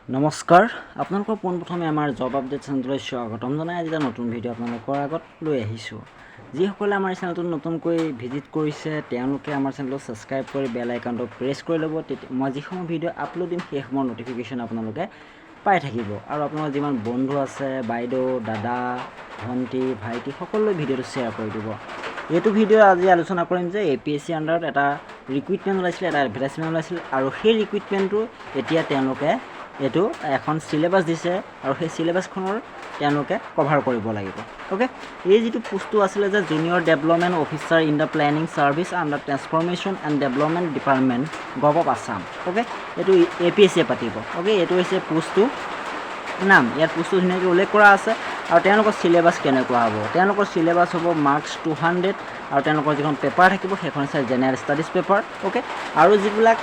নমস্কাৰ আপোনালোকৰ পোনপ্ৰথমে আমাৰ জব আপডেট চেনেললৈ স্বাগতম জনাই আজি এটা নতুন ভিডিঅ' আপোনালোকৰ আগত লৈ আহিছোঁ। যিসকলে আমাৰ চেনেলটো নতুনকৈ ভিজিট কৰিছে তেওঁলোকে আমাৰ চেনেলটো ছাবস্ক্ৰাইব কৰি বেল আইকনটো প্ৰেছ কৰি ল'ব। তেতিয়া মই যিসমূহ ভিডিঅ' আপলোড দিম সেইসমূহৰ ন'টিফিকেশ্যন আপোনালোকে পাই থাকিব। আৰু আপোনালোকৰ যিমান বন্ধু আছে বাইদেউ দাদা ভণ্টি ভাইটি সকলোৱে ভিডিঅ'টো শ্বেয়াৰ কৰি দিব। এইটো ভিডিঅ' আজি আলোচনা কৰিম যে APSC আণ্ডাৰত এটা ৰিক্ৰুইটমেণ্ট ওলাইছিলে, এটা এডভাৰটাইজমেণ্ট ওলাইছিল আৰু সেই ৰিক্ৰুইটমেণ্টটো এতিয়া তেওঁলোকে এইটো এখন চিলেবাছ দিছে আৰু সেই চিলেবাছখনৰ তেওঁলোকে কভাৰ কৰিব লাগিব। ওকে, এই যিটো পোষ্টটো আছিলে যে junior development officer in the planning service under transformation and development department gov of Assam. Okay, এইটো APSCয়ে পাতিব। ওকে, এইটো হৈছে পোষ্টটো নাম। ইয়াত পোষ্টটো ধুনীয়াকৈ উল্লেখ কৰা আছে আৰু তেওঁলোকৰ চিলেবাছ কেনেকুৱা হ'ব। তেওঁলোকৰ চিলেবাছ হ'ব মাৰ্কছ 200 আৰু তেওঁলোকৰ যিখন পেপাৰ থাকিব সেইখন হৈছে জেনেৰেল ষ্টাডিজ পেপাৰ। ওকে, আৰু যিবিলাক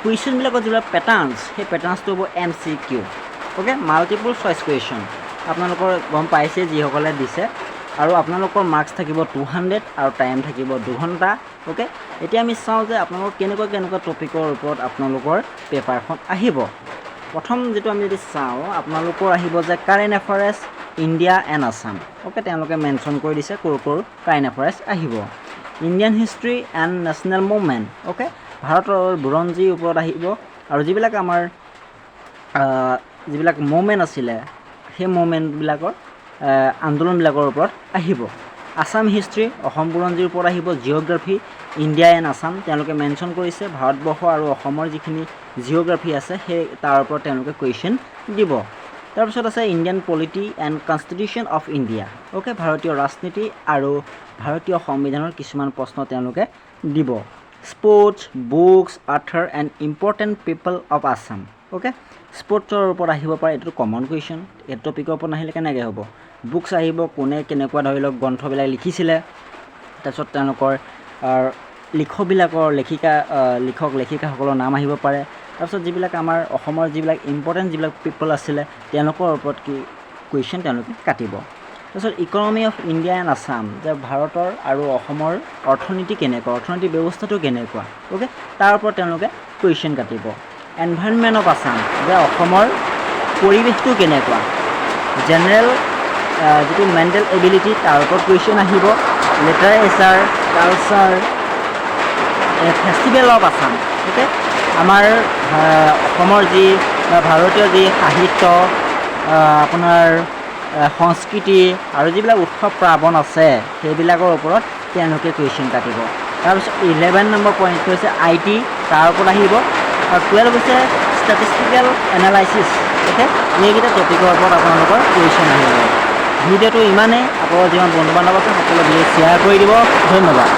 কুৱেশ্যনবিলাকৰ যিবিলাক পেটাৰ্ণছ সেই পেটাৰ্ণছটো হ'ব MCQ। Okay, multiple choice question আপোনালোকৰ গম পাইছে যিসকলে দিছে। আৰু আপোনালোকৰ মাৰ্কছ থাকিব 200 আৰু টাইম থাকিব 2 ঘণ্টা। ওকে, এতিয়া আমি চাওঁ যে আপোনালোকৰ কেনেকুৱা টপিকৰ ওপৰত আপোনালোকৰ পেপাৰখন আহিব। প্ৰথম যিটো আমি যদি চাওঁ আপোনালোকৰ আহিব যে current affairs India and Assam. Okay, তেওঁলোকে মেনশ্যন কৰি দিছে ক'ৰ কাৰেণ্ট এফেয়াৰ্ছ আহিব। Indian history and national movement. Okay, ভাৰতৰ বুৰঞ্জীৰ ওপৰত আহিব আৰু যিবিলাক আমাৰ যিবিলাক মুভমেণ্ট আছিলে সেই মুভমেণ্টবিলাকৰ আন্দোলনবিলাকৰ ওপৰত আহিব। আছাম হিষ্ট্ৰী অসম বুৰঞ্জীৰ ওপৰত আহিব। জিঅ'গ্ৰাফী ইণ্ডিয়া এণ্ড আছাম তেওঁলোকে মেনশ্যন কৰিছে ভাৰতবৰ্ষ আৰু অসমৰ যিখিনি জিঅ'গ্ৰাফী আছে সেই তাৰ ওপৰত তেওঁলোকে কুৱেশ্যন দিব। তাৰপিছত আছে Indian polity and constitution of India. Okay, ভাৰতীয় ৰাজনীতি আৰু ভাৰতীয় সংবিধানৰ কিছুমান প্ৰশ্ন তেওঁলোকে দিব। Sports books author and important people of Assam. Okay, স্পৰ্টছৰ ওপৰত আহিব পাৰে, এইটো কমন কুৱেশ্যন। এইটো টপিকৰ ওপৰত নাহিলে কেনেকৈ হ'ব। বুকছ আহিব, কোনে কেনেকুৱা ধৰি লওক গ্ৰন্থবিলাক লিখিছিলে। তাৰপিছত তেওঁলোকৰ লিখকবিলাকৰ লিখক লেখিকাসকলৰ নাম আহিব পাৰে। তাৰপিছত যিবিলাক আমাৰ অসমৰ যিবিলাক ইম্পৰ্টেণ্ট যিবিলাক পিপল আছিলে তেওঁলোকৰ ওপৰত কি কুৱেশ্যন তেওঁলোকে কাটিব। তাৰপিছত economy of India and Assam, যে ভাৰতৰ আৰু অসমৰ অৰ্থনীতি কেনেকুৱা, অৰ্থনৈতিক ব্যৱস্থাটো কেনেকুৱা। অ'কে, তাৰ ওপৰত তেওঁলোকে কুৱেশ্যন কাটিব। এনভাইৰনমেণ্ট অফ আছাম, যে অসমৰ পৰিৱেশটো কেনেকুৱা। জেনেৰেল যিটো মেণ্টেল এবিলিটি তাৰ ওপৰত কুৱেশ্যন আহিব। Literature culture festival of Assam. Okay, আমাৰ অসমৰ যি বা ভাৰতীয় যি সাহিত্য আপোনাৰ সংস্কৃতি আৰু যিবিলাক উৎসৱ পাৰ্বণ আছে সেইবিলাকৰ ওপৰত তেওঁলোকে কুৱেশ্যন কাটিব। তাৰপিছত 11 নম্বৰ পইণ্টটো হৈছে IT, তাৰ ওপৰত আহিব। আৰু 12 হৈছে ষ্টেটিষ্টিকেল এনালাইচিছ। অ'কে, এইকেইটা টপিকৰ ওপৰত আপোনালোকৰ কুৱেশ্যন আহিব। ভিডিঅ'টো ইমানেই। আপোনালোকৰ যিমান বন্ধু বান্ধৱ আছে সকলো ভিডিঅ' শ্বেয়াৰ কৰি দিব। ধন্যবাদ।